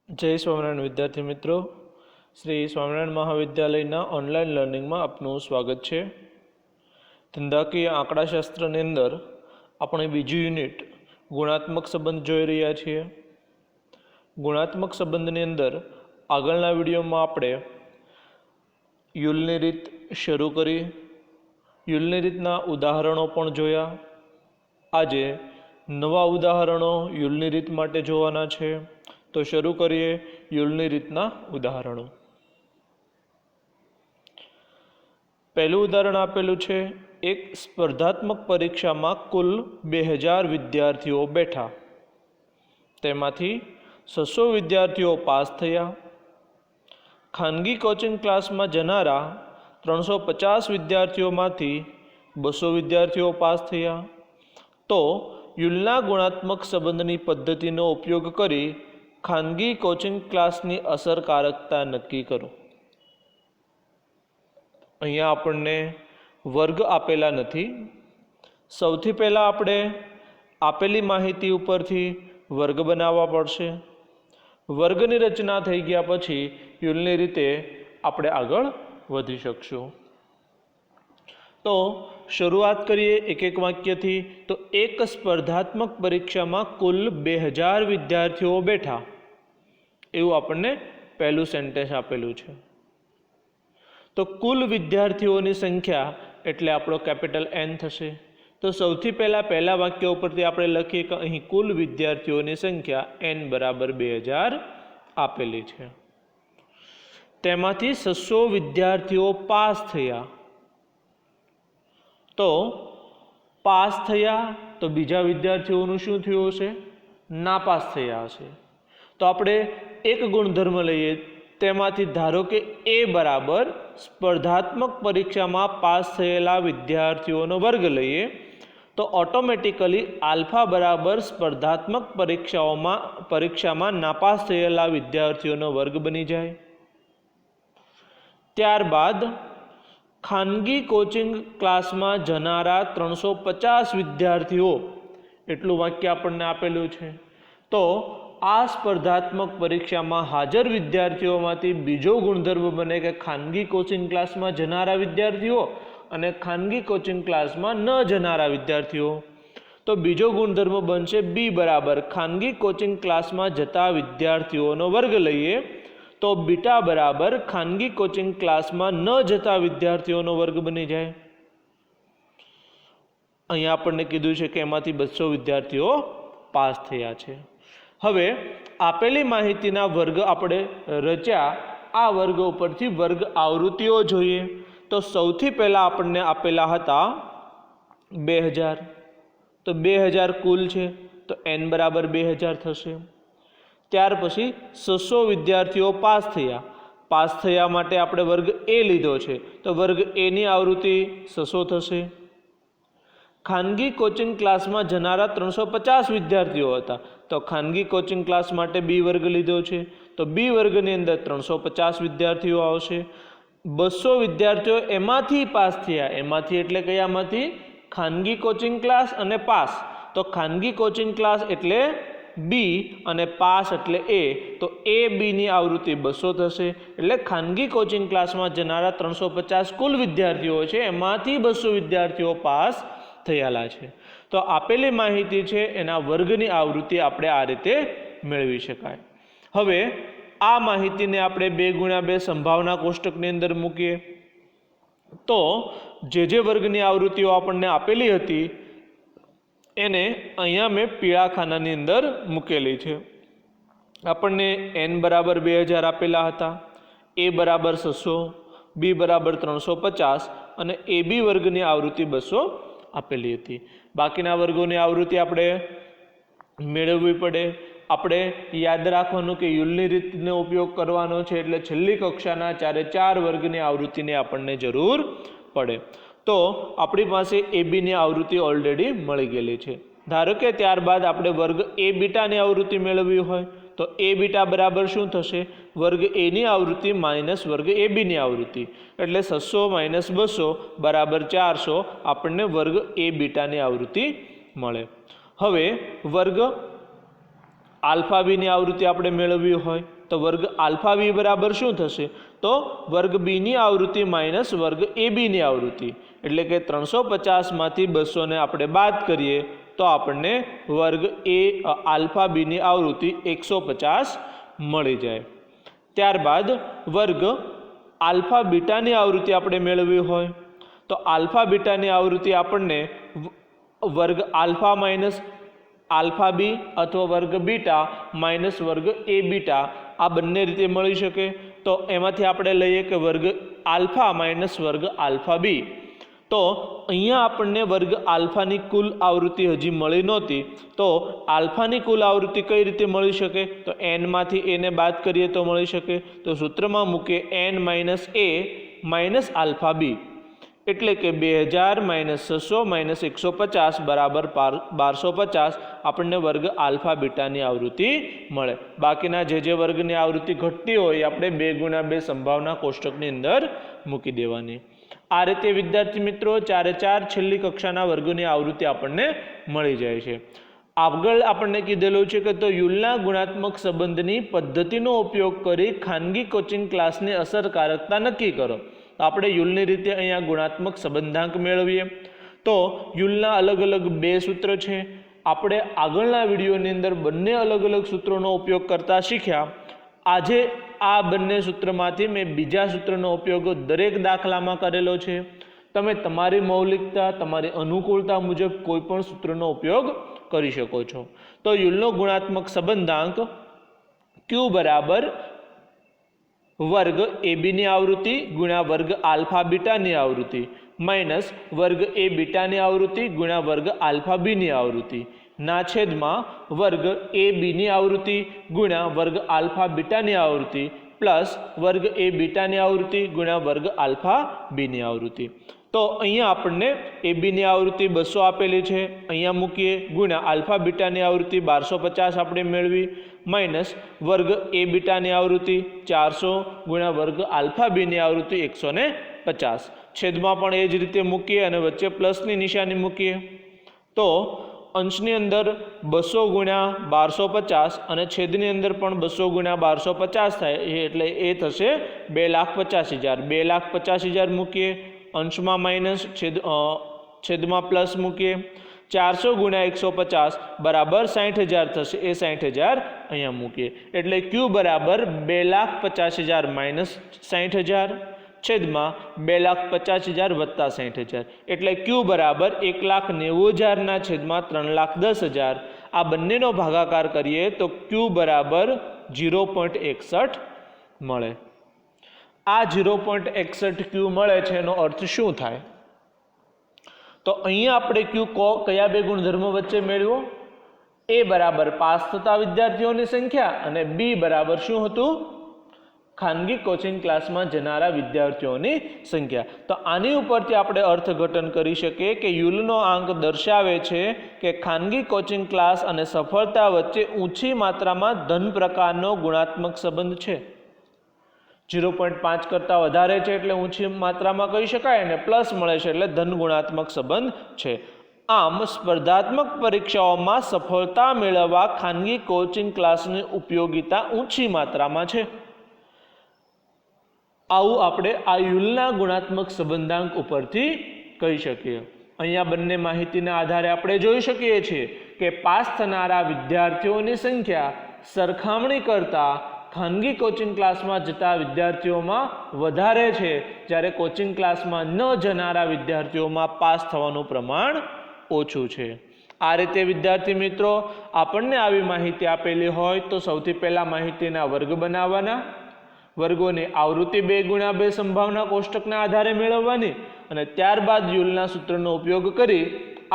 जय स्वामिनारायण विद्यार्थी मित्रों, श्री स्वामिनारायण महाविद्यालयना ऑनलाइन लर्निंग में आपનું स्वागत है। धंधाकीय आंकड़ाशास्त्रनी अंदर આપણે બીજું યુનિટ ગુણાત્મક સંબંધ જોઈ રહ્યા છીએ। ગુણાત્મક સંબંધની અંદર આગળના વિડીયોમાં આપણે યુલની રીત શરૂ કરી, યુલની રીતના ઉદાહરણો પણ જોયા। આજે નવા ઉદાહરણો યુલની રીત માટે જોવાના છે। तो शुरू करिए युलनी रीतना उदाहरणों। पहलू उदाहरण आपेलू छे, एक स्पर्धात्मक परीक्षा में कुल 2000 विद्यार्थीओ बैठा, तेमांथी 600 विद्यार्थीओ पास थया। खानगी कोचिंग क्लास में जनारा 350 विद्यार्थीओ मांथी 200 विद्यार्थीओ पास थया। तो युलना गुणात्मक संबंधनी पद्धतिनो उपयोग करी खानगी कोचिंग क्लासनी असरकारकता नक्की करो। अहींया आपणने वर्ग आपेला नथी। सौथी पहला आपणे आपेली माहिती उपरथी वर्ग बनाववा पड़शे। वर्गनी रचना थई गया पछी युलनी रीते आपणे आगळ वधी शकशुं। तो शुरुआत करिए एक एक वाक्य थी। तो एक स्पर्धात्मक परीक्षा में कुल 2000 विद्यार्थीओ बैठा, एवं आपने पहलू सेंटेन्स आपेलू है। तो कुल विद्यार्थीओनी संख्या एटले आपणो कैपिटल एन थशे। तो सौथी पहला वाक्य उपरथी आपणे लखीए कि अहीं कुल विद्यार्थीओनी संख्या एन बराबर 2000 आपेली है। तेमांथी 600 विद्यार्थीओ पास थया। तो पास थया तो बीजा विद्यार्थीओनुं शुं थयुं हशे? नापास थया हशे। तो आपणे एक गुणधर्म लईए, तेमांथी धारो के ए बराबर स्पर्धात्मक परीक्षा में पास थयेला विद्यार्थीओनो वर्ग लईए, तो ऑटोमेटिकली आल्फा बराबर स्पर्धात्मक परीक्षा में नापास थयेला विद्यार्थीओनो वर्ग बनी जाए। त्यारबाद खानगी कोचिंग क्लास में जनारा 350 विद्यार्थीओ एटलुं वाक्य आपणे आपेलुं छे। तो आ स्पर्धात्मक परीक्षा में हाजर विद्यार्थीओ मांथी बीजो गुणधर्म बने कि खानगी कोचिंग क्लास में जनारा विद्यार्थीओ अने खानगी कोचिंग क्लास में न जनारा विद्यार्थीओ। तो बीजो गुणधर्म बनशे बी बराबर खानगी कोचिंग क्लास में जता विद्यार्थीओनो वर्ग लईए, तो बीटा बराबर खानगी कोचिंग क्लास में न जता विद्यार्थीओनो वर्ग बनी जाए। अहीं आपणे कीधुं छे कि एमांथी 200 विद्यार्थीओ पास थया छे। हवे आपेली माहितीना वर्ग आपणे रच्या, आ वर्ग उपरथी वर्ग आवृत्तिओ जोईए। तो सौथी पहला आपणे आपेला हता 2000। तो 2000 कुल छे, तो एन बराबर 2000 थशे। त्यार पछी 600 विद्यार्थीओ पास थया। पास थया माटे आपणे वर्ग ए लीधो छे, तो वर्ग ए नी आवृत्ति 600 थशे। खानगी कोचिंग क्लास में जनारा 350 विद्यार्थीओ हता, तो खानगी कोचिंग क्लास माटे बी वर्ग लीधो छे, तो बी वर्ग नी अंदर 350 विद्यार्थीओ आवशे। 200 विद्यार्थीओ एमांथी पास थया। एमांथी एटले कयामांथी? खानगी कोचिंग क्लास अने पास। तो खानगी कोचिंग क्लास एटले बी अने पास एटले ए। तो ए बी नी आवृत्ति 200 थशे। एटले खानगी कोचिंग क्लास में जनारा 350 कुल विद्यार्थीओ छे, एमांथी 200 विद्यार्थीओ पास थयेला छे। तो आपेली माहिती छे एना वर्गनी आवृत्ति आपणे आ रीते मेळवी शकाय। हवे आ माहितीने आपणे 2 × 2 संभावना कोष्टकनी अंदर मूकीए। तो जे वर्गनी आवृत्तिओ आपणने आपेली हती एने अहींया मैं पीळा खानानी अंदर मूकेली छे। आपणने एन बराबर 2000 आपेला हता, ए बराबर 600, बी बराबर 350 अने ए बी वर्गनी आवृत्ति 200 आपेली हती। बाकीना वर्गोनी आवृत्ति आपणे मेळववी पड़े। आपणे याद राखवानुं कि युलनी रीतनो उपयोग करवानो छे, एटले छेल्ली कक्षाना 4 वर्गनी आवृत्तिनी आपणने जरूर पड़े। तो आपणी पासे ए बी नी आवृत्ति ऑलरेडी मळी गेली छे। धारो के त्यारबाद आपणे वर्ग ए बीटानी आवृत्ति मेळववी होय, तो ए बीटा बराबर शुं थशे? वर्ग ए नी आवृत्ति माइनस वर्ग ए बी नी आवृत्ति, एटले 600 - 200 बराबर 400 आपणने वर्ग ए बीटानी आवृत्ति मळे। हवे वर्ग आल्फा बी नी आवृत्ति आपणे मेळववी होय તો વર્ગ આલ્ફા બી બરાબર શું થશે? તો વર્ગ બીની આવૃત્તિ માઇનસ વર્ગ એ બીની આવૃત્તિ, એટલે કે 350માંથી 200 આપણે બાદ કરીએ તો આપણને વર્ગ એ આલ્ફા બીની આવૃત્તિ 150 મળી જાય. ત્યારબાદ વર્ગ આલ્ફા બીટાની આવૃત્તિ આપણે મેળવવી હોય તો આલ્ફા બીટાની આવૃત્તિ આપણને વર્ગ આલ્ફા માઇનસ આલ્ફા બી અથવા વર્ગ બીટા માઇનસ વર્ગ એ બીટા આ બંને રીતે મળી શકે. તો એમાંથી આપણે લઈએ કે વર્ગ આલ્ફા માઇનસ વર્ગ આલ્ફા બી. તો અહીંયા આપણને વર્ગ આલ્ફાની કુલ આવૃત્તિ હજી મળી નહોતી, તો આલ્ફાની કુલ આવૃત્તિ કઈ રીતે મળી શકે? તો એનમાંથી એને બાદ કરીએ તો મળી શકે. તો સૂત્રમાં મૂકીએ એન માઇનસ એ માઇનસ આલ્ફા બી, એટલે કે 2000 માઇનસ 600 માઇનસ 150 બરાબર 1250 આપણને વર્ગ આલ્ફા બીટાની આવૃત્તિ મળે. બાકીના જે વર્ગની આવૃત્તિ ઘટતી હોય એ આપણે 2 ગુણ્યા 2 સંભાવના કોષ્ટકની અંદર મૂકી દેવાની. આ રીતે વિદ્યાર્થી મિત્રો 4 છેલ્લી કક્ષાના વર્ગોની આવૃત્તિ આપણને મળી જાય છે. આગળ આપણને કીધેલું છે કે તો યુલના ગુણાત્મક સંબંધની પદ્ધતિનો ઉપયોગ કરી ખાનગી કોચિંગ ક્લાસની અસરકારકતા નક્કી કરો. તો આપણે યુલની રીતે અહીંયા ગુણાત્મક સંબંધાંક મેળવીએ. તો યુલના અલગ અલગ 2 સૂત્ર છે. આપણે આગળના વિડીયોની અંદર બંને અલગ અલગ સૂત્રોનો ઉપયોગ કરતા શીખ્યા. આજે આ બંને સૂત્રમાંથી મેં બીજા સૂત્રનો ઉપયોગ દરેક દાખલામાં કરેલો છે. તમે તમારી મૌલિકતા તમારી અનુકૂળતા મુજબ કોઈ પણ સૂત્રનો ઉપયોગ કરી શકો છો. તો યુલનો ગુણાત્મક સંબંધાંક ક્યુ બરાબર વર્ગ એ બીની આવૃત્તિ ગુણ્યા વર્ગ આલ્ફા બીટાની આવૃત્તિ માઇનસ વર્ગ એ બીટાની આવૃત્તિ ગુણ્યા વર્ગ આલ્ફા બીની આવૃત્તિ ના છેદમાં વર્ગ એ બીની આવૃત્તિ ગુણ્યા વર્ગ આલ્ફા બીટાની આવૃત્તિ પ્લસ વર્ગ એ બીટાની આવૃત્તિ ગુણ્યા વર્ગ આલ્ફા બીની આવૃત્તિ. તો અહીંયા આપણને એ બીની આવૃત્તિ 200 આપેલી છે, અહીંયા મૂકીએ ગુણ્યા આલ્ફા બીટાની આવૃત્તિ 1250 આપણે મેળવી માઇનસ વર્ગ એ બીટાની આવૃત્તિ 400 ગુણ્યા વર્ગ આલ્ફા બીની આવૃત્તિ 150 છેદમાં પણ એ જ રીતે મૂકીએ અને વચ્ચે પ્લસની નિશાની મૂકીએ. તો અંશની અંદર 200 ગુણ્યા 1250 અને છેદની અંદર પણ 200 ગુણ્યા 1250 થાય, એટલે એ થશે 2,50,000. 2,50,000 મૂકીએ, અંશમાં માઇનસ છેદમાં પ્લસ મૂકીએ. 400 ગુણ્યા 150 બરાબર 60,000 થશે, એ 60,000 અહીંયા મૂકીએ. એટલે ક્યુ બરાબર 2,50,000 માઇનસ 60,000 છેદમાં 2,50,000 વત્તા 60,000, એટલે ક્યુ બરાબર 1,90,000 ના છેદમાં 3,10,000. આ બંનેનો ભાગાકાર કરીએ તો ક્યુ બરાબર 0.61 મળે. આ 0.61 ક્યુ મળે છે એનો અર્થ શું થાય? તો અહીંયા આપણે ક્યુ કયા 2 ગુણધર્મો વચ્ચે મેળવ્યો? એ બરાબર પાસ થતા વિદ્યાર્થીઓની સંખ્યા અને બી બરાબર શું હતું? ખાનગી કોચિંગ ક્લાસમાં જનારા વિદ્યાર્થીઓની સંખ્યા. તો આની ઉપરથી આપણે અર્થઘટન કરી શકીએ કે યુલનો આંક દર્શાવે છે કે ખાનગી કોચિંગ ક્લાસ અને સફળતા વચ્ચે ઊંચી માત્રામાં ધન પ્રકારનો ગુણાત્મક સંબંધ છે. 0.5 કરતાં વધારે છે એટલે ઊંચી માત્રામાં કહી શકાય, અને પ્લસ મળે છે એટલે ધન ગુણાત્મક સંબંધ છે. આમ સ્પર્ધાત્મક પરીક્ષાઓમાં સફળતા મેળવવા ખાનગી કોચિંગ ક્લાસની ઉપયોગિતા ઊંચી માત્રામાં છે. આવું આપણે આ યુલના ગુણાત્મક સંબંધાંક ઉપરથી કહી શકીએ. અહીંયા બંને માહિતીના આધારે આપણે જોઈ શકીએ છીએ કે પાસ થનારા વિદ્યાર્થીઓની સંખ્યા સરખામણી કરતા ખાનગી કોચિંગ ક્લાસમાં જતા વિદ્યાર્થીઓમાં વધારે છે, જ્યારે કોચિંગ ક્લાસમાં ન જનારા વિદ્યાર્થીઓમાં પાસ થવાનું પ્રમાણ ઓછું છે. આ રીતે વિદ્યાર્થી મિત્રો આપણને આવી માહિતી આપેલી હોય તો સૌથી પહેલાં માહિતીના વર્ગ બનાવવાના, વર્ગોની આવૃત્તિ 2 ગુણ્યા 2 સંભાવના કોષ્ટકના આધારે મેળવવાની, અને ત્યારબાદ યુલના સૂત્રનો ઉપયોગ કરી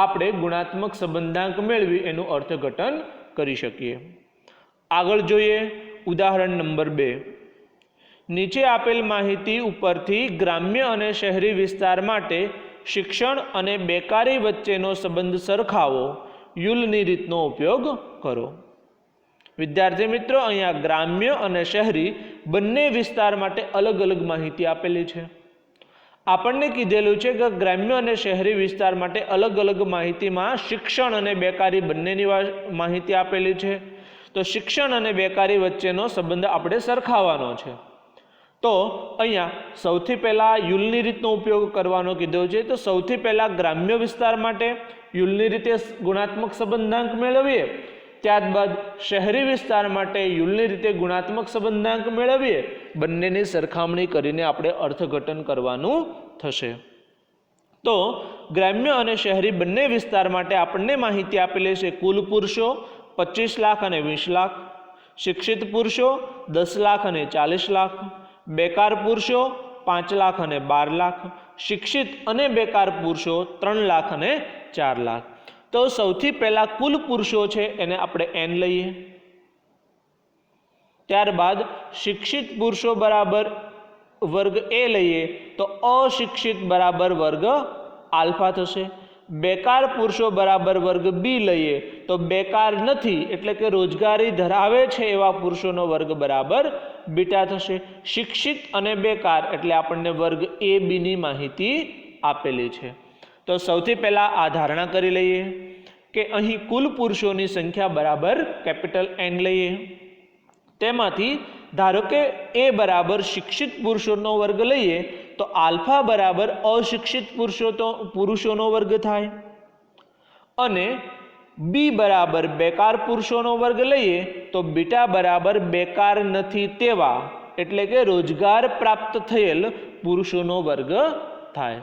આપણે ગુણાત્મક સંબંધાંક મેળવી એનું અર્થઘટન કરી શકીએ. આગળ જોઈએ ઉદાહરણ નંબર 2. નીચે આપેલ માહિતી ઉપરથી ગ્રામ્ય અને શહેરી વિસ્તાર માટે શિક્ષણ અને બેકારી વચ્ચેનો સંબંધ સરખાવો. યુલની રીતનો ઉપયોગ કરો. વિદ્યાર્થી મિત્રો અહીંયા ગ્રામ્ય અને શહેરી બંને વિસ્તાર માટે અલગ અલગ માહિતી આપેલી છે. આપણને કીધેલું છે કે ગ્રામ્ય અને શહેરી વિસ્તાર માટે અલગ અલગ માહિતીમાં શિક્ષણ અને બેકારી બંનેની માહિતી આપેલી છે. તો શિક્ષણ અને બેકારી વચ્ચેનો સંબંધ આપણે સરખાવવાનો છે। તો અહીંયા સૌથી પહેલાં યુલની રીતનો ઉપયોગ કરવાનો કીધો છે। તો સૌથી પહેલાં ગ્રામ્ય વિસ્તાર માટે યુલની રીતે ગુણાત્મક સંબંધાંક મેળવીએ, ત્યારબાદ શહેરી વિસ્તાર માટે યુલની રીતે ગુણાત્મક સંબંધાંક મેળવીએ। બંનેની સરખામણી કરીને આપણે અર્થઘટન કરવાનું થશે। તો ગ્રામ્ય અને શહેરી બંને વિસ્તાર માટે આપણને માહિતી આપેલી છે। કુલ પુરુષો 25 લાખ અને 20 લાખ, શિક્ષિત પુરુષો 10 લાખ અને 40 લાખ, બેકાર પુરુષો 5 લાખ અને 12 લાખ, શિક્ષિત અને બેકાર પુરુષો 3 લાખ અને 4 લાખ। તો સૌથી પહેલા કુલ પુરુષો છે એને આપણે n લઈએ, ત્યારબાદ શિક્ષિત પુરુષો બરાબર વર્ગ a લઈએ તો અશિક્ષિત બરાબર વર્ગ આલ્ફા થશે। બેકાર પુરુષો બરાબર વર્ગ b લઈએ તો બેકાર નથી એટલે કે રોજગારી ધરાવે છે એવા પુરુષોનો વર્ગ બરાબર બીટા થશે। શિક્ષિત અને બેકાર એટલે આપણને વર્ગ a b ની માહિતી આપેલી છે। તો સૌથી પહેલાં આ ધારણા કરી લઈએ કે અહીં કુલ પુરુષોની સંખ્યા બરાબર કેપિટલ N લઈએ, તેમાંથી ધારો કે a બરાબર શિક્ષિત પુરુષોનો વર્ગ લઈએ તો આલ્ફા બરાબર અશિક્ષિત પુરુષોનો વર્ગ થાય, અને b બરાબર બેકાર પુરુષોનો વર્ગ લઈએ તો બીટા બરાબર બેકાર નથી તેવા એટલે કે રોજગાર પ્રાપ્ત થયેલ પુરુષોનો વર્ગ થાય।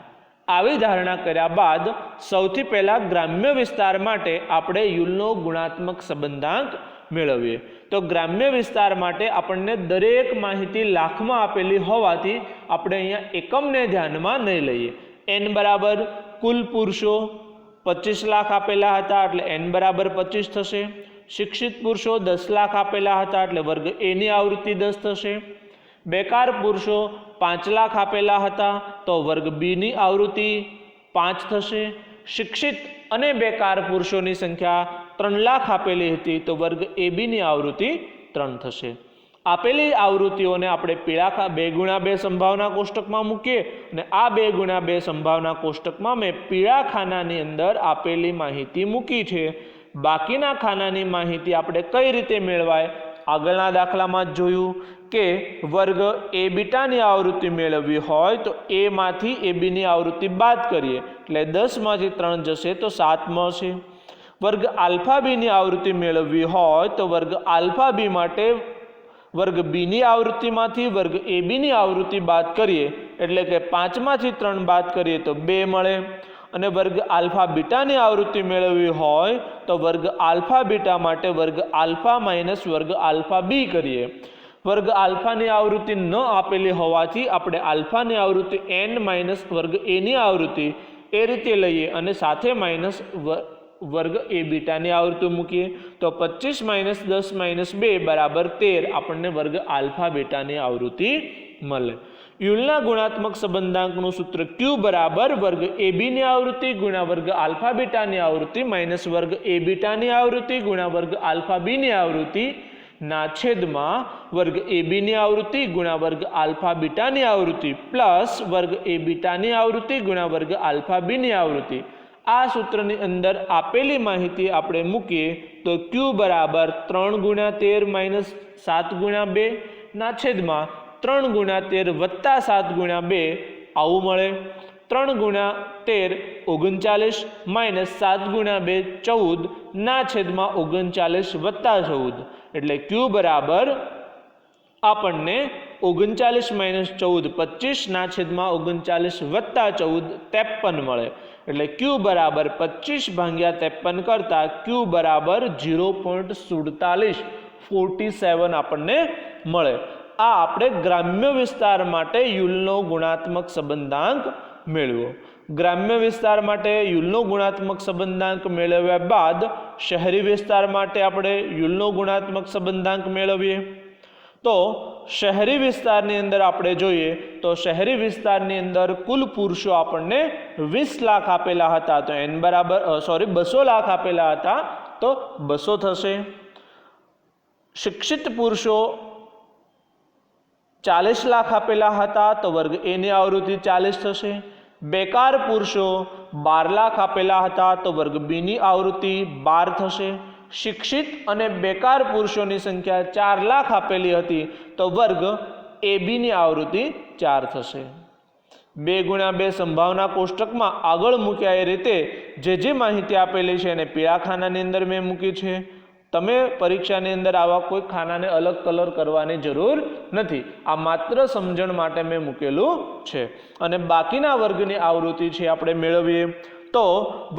આવી ધારણા કર્યા બાદ સૌથી પહેલાં ગ્રામ્ય વિસ્તાર માટે આપણે યુલનો ગુણાત્મક સંબંધાંક મેળવીએ। તો ગ્રામ્ય વિસ્તાર માટે આપણને દરેક માહિતી લાખમાં આપેલી હોવાથી આપણે અહીંયા એકમને ધ્યાનમાં નહીં લઈએ। n બરાબર કુલ પુરુષો 25 લાખ આપેલા હતા એટલે n બરાબર 25 થશે। શિક્ષિત પુરુષો 10 લાખ આપેલા હતા એટલે વર્ગ a ની આવૃત્તિ 10 થશે। બેકાર પુરુષો 5 લાખ આપેલા હતા તો વર્ગ b ની આવૃત્તિ 5 થશે। શિક્ષિત અને બેકાર પુરુષોની સંખ્યા 3 લાખ આપેલી હતી તો વર્ગ ab ની આવૃત્તિ 3 થશે। આપેલી આવૃત્તિઓને આપણે પીળા 2x2 સંભાવના કોષ્ટકમાં મૂકીએ અને આ 2x2 સંભાવના કોષ્ટકમાં મેં પીળા ખાનાની અંદર આપેલી માહિતી મૂકી છે। બાકીના ખાનાની માહિતી આપણે કઈ રીતે મેળવાય? આગળના દાખલામાં જ જોયું કે વર્ગ a બીટાની આવૃત્તિ મેળવવી હોય તો a માંથી ab ની આવૃત્તિ બાદ કરીએ એટલે 10 માંથી 3 જશે તો 7 મળશે। વર્ગ આલ્ફા b ની આવૃત્તિ મેળવવી હોય તો વર્ગ આલ્ફા b માટે વર્ગ b ની આવૃત્તિમાંથી વર્ગ ab ની આવૃત્તિ બાદ કરીએ એટલે કે 5 માંથી 3 બાદ કરીએ તો 2 મળે, અને વર્ગ આલ્ફા બીટાની આવૃત્તિ મેળવવી હોય તો વર્ગ આલ્ફા બીટા માટે વર્ગ આલ્ફા માઇનસ વર્ગ આલ્ફા બી કરીએ। વર્ગ આલ્ફાની આવૃત્તિ ન આપેલી હોવાથી આપણે આલ્ફાની આવૃત્તિ n માઇનસ વર્ગ a ની આવૃત્તિ એ રીતે લઈએ અને સાથે માઇનસ વર્ગ a બીટાની આવૃત્તિ મૂકીએ તો 25 માઇનસ 10 માઇનસ 2 બરાબર 13 આપણને વર્ગ આલ્ફા બીટાની આવૃત્તિ મળે। યુલના ગુણાત્મક સંબંધાંકનું સૂત્ર q બરાબર વર્ગ ab ની આવૃત્તિ ગુણ્યા વર્ગ આલ્ફા બીટાની આવૃત્તિ માઇનસ વર્ગ a બીટાની આવૃત્તિ ગુણ્યા વર્ગ આલ્ફા બી ની આવૃત્તિ ના છેદમાં વર્ગ ab ની આવૃત્તિ ગુણ્યા વર્ગ આલ્ફા બીટાની આવૃત્તિ પ્લસ વર્ગ a બીટાની આવૃત્તિ ગુણ્યા વર્ગ આલ્ફા બી ની આવૃત્તિ। આ સૂત્રની અંદર આપેલી માહિતી આપણે મૂકીએ તો q બરાબર 3 ગુણ્યા 13 માઇનસ 7 ગુણ્યા 2 ના છેદમાં 3 ગુણ્યા 13 વત્તા 7 ગુણ્યા 2 આવું મળે। 3 ગુણ્યા 13 39 માઇનસ 7 ગુણ્યા 2 14 ના છેદમાં 39 વત્તા 14 એટલે q બરાબર આપણને 39 માઇનસ 14 25 ના છેદમાં 39 વત્તા 14 53 મળે। એટલે q બરાબર 25 ભાગ્યા 53 કરતા q બરાબર 0.47 આપણને મળે। આ આપણે ગ્રામ્ય વિસ્તાર માટે યુલનો ગુણાત્મક સંબંધાંક મેળવ્યો। ગ્રામ્ય વિસ્તાર માટે યુલનો ગુણાત્મક સંબંધાંક મેળવ્યા બાદ શહેરી વિસ્તાર માટે આપણે યુલનો ગુણાત્મક સંબંધાંક મેળવીએ। તો શહેરી વિસ્તારની અંદર આપણે જોઈએ તો શહેરી વિસ્તારની અંદર કુલ પુરુષો આપણને 20 લાખ આપેલા હતા તો n બરાબર 200 લાખ આપેલા હતા તો 200 થશે। શિક્ષિત પુરુષો 40 લાખ આપેલા હતા તો વર્ગ a ની આવૃત્તિ 40 થશે। બેકાર પુરુષો 12 લાખ આપેલા હતા તો વર્ગ b ની આવૃત્તિ 12 થશે। શિક્ષિત અને બેકાર પુરુષોની સંખ્યા 4 લાખ આપેલી હતી તો વર્ગ એબીની આવૃત્તિ 4 થશે. 2x2 સંભાવના કોષ્ટકમાં આગળ મૂક્યા એ રીતે જે માહિતી આપેલી છે એને પીળા ખાનાની અંદર મેં મૂકી છે. તમે પરીક્ષાની અંદર આવા કોઈ ખાનાને અલગ કલર કરવાની જરૂર નથી, આ માત્ર સમજણ માટે મેં મૂકેલું છે. અને બાકીના વર્ગની આવૃત્તિ છે આપણે મેળવીએ તો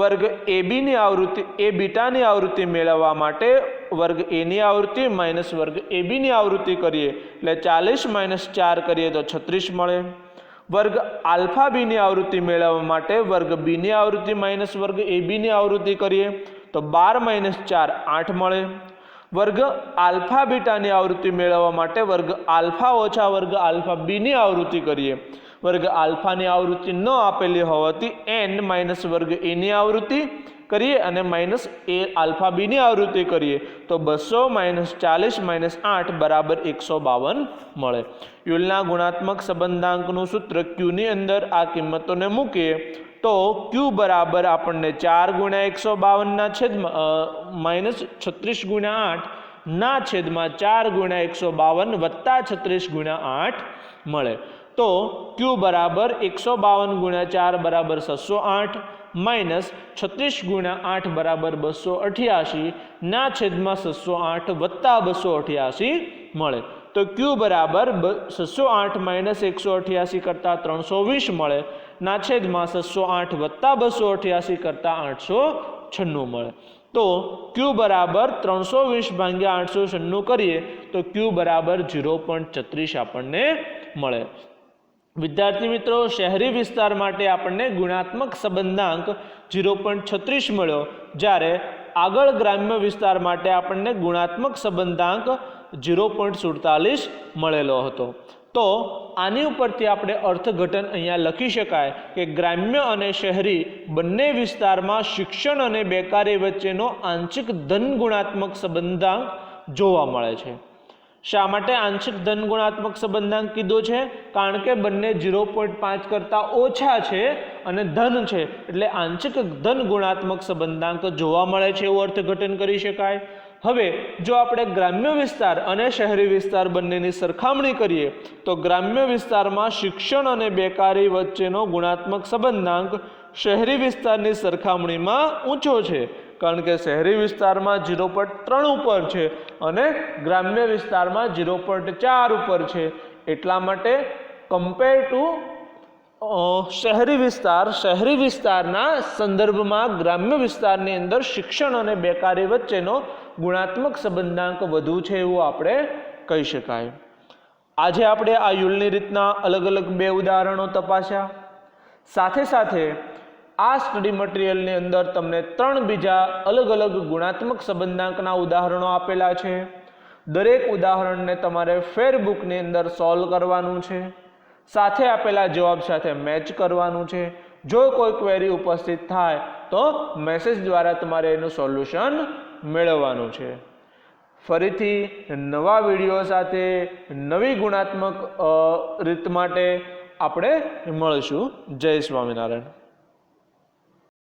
વર્ગ એબીની આવૃત્તિ એ બીટાની આવૃત્તિ મેળવવા માટે વર્ગ એની આવૃત્તિ માઇનસ વર્ગ એબીની આવૃત્તિ કરીએ એટલે 40 - 4 કરીએ તો 36 મળે. વર્ગ આલ્ફા બીની આવૃત્તિ મેળવવા માટે વર્ગ બીની આવૃત્તિ માઇનસ વર્ગ એબીની આવૃત્તિ કરીએ તો 12 - 4 8 મળે. વર્ગ આલ્ફા બીટાની આવૃત્તિ મેળવવા માટે વર્ગ આલ્ફા ઓછા વર્ગ આલ્ફા બીની આવૃત્તિ કરીએ. વર્ગ આલ્ફાની આવૃત્તિ ન આપેલી હોવાથી n માઇનસ વર્ગ એની આવૃત્તિ કરીએ અને માઇનસ એ આલ્ફા બીની આવૃત્તિ કરીએ તો 200 - 40 - 8 બરાબર 152 મળે. યુલના ગુણાત્મક સંબંધાંકનું સૂત્ર ક્યુની અંદર આ કિંમતોને મૂકીએ તો ક્યુ બરાબર આપણને 4 × 152 ના છેદમાં માઇનસ 36 × 8 ના છેદમાં 4 × 152 વત્તા 36 × 8 મળે. તો ક્યુ બરાબર 152 × 4 બરાબર 608 માઇનસ 36 × 8 બરાબર 288 ના છેદમાં 608 વત્તા 288 મળે. તો ક્યુ બરાબર 608 માઇનસ 188 કરતાં 320 મળે ના છેદમાં 608 વત્તા 288 કરતાં 896 મળે. તો ક્યુ બરાબર 320 ભાગ્યા 896 કરીએ તો ક્યુ બરાબર 0.36 આપણને મળે. વિદ્યાર્થી મિત્રો, શહેરી વિસ્તાર માટે આપણને ગુણાત્મક સંબંધાંક 0.36 મળ્યો, જ્યારે આગળ ગ્રામ્ય વિસ્તાર માટે આપણને ગુણાત્મક સંબંધાંક 0.47 મળેલો હતો. તો આની ઉપરથી આપણે અર્થઘટન અહીંયા લખી શકાય કે ગ્રામ્ય અને શહેરી બંને વિસ્તારમાં શિક્ષણ અને બેકારી વચ્ચેનો આંશિક ધન ગુણાત્મક સંબંધાંક જોવા મળે છે. શા માટે આંશિક ધન ગુણાત્મક સંબંધાંક કીધો છે? કારણ કે બંને 0.5 કરતાં ઓછા છે અને ધન છે, એટલે આંશિક ધન ગુણાત્મક સંબંધાંક જોવા મળે છે એવું અર્થઘટન કરી શકાય. હવે જો આપણે ગ્રામ્ય વિસ્તાર અને શહેરી વિસ્તાર બંનેની સરખામણી કરીએ તો ગ્રામ્ય વિસ્તારમાં શિક્ષણ અને બેકારી વચ્ચેનો ગુણાત્મક સંબંધાંક શહેરી વિસ્તારની સરખામણીમાં ઊંચો છે, કારણ કે શહેરી વિસ્તારમાં 0.3 ઉપર છે અને ગ્રામ્ય વિસ્તારમાં 0.4 ઉપર છે. એટલા માટે કમ્પેર ટુ શહેરી વિસ્તારના સંદર્ભમાં ગ્રામ્ય વિસ્તારની અંદર શિક્ષણ અને બેકારી વચ્ચેનો ગુણાત્મક સંબંધાંક વધુ છે એવું આપણે કહી શકાય. આજે આપણે આ યુલની રીતના અલગ અલગ 2 ઉદાહરણો તપાસ્યા. સાથે સાથે આ સ્ટડી મટીરિયલની અંદર તમને 3 બીજા અલગ અલગ ગુણાત્મક સંબંધાંકના ઉદાહરણો આપેલા છે. દરેક ઉદાહરણને તમારે ફેરબુકની અંદર સોલ્વ કરવાનું છે, સાથે આપેલા જવાબ સાથે મેચ કરવાનું છે. જો કોઈ ક્વેરી ઉપસ્થિત થાય તો મેસેજ દ્વારા તમારે એનું સોલ્યુશન મેળવવાનું છે. ફરીથી નવા વિડીયો સાથે નવી ગુણાત્મક રીત માટે આપણે મળીશું. જય સ્વામિનારાયણ.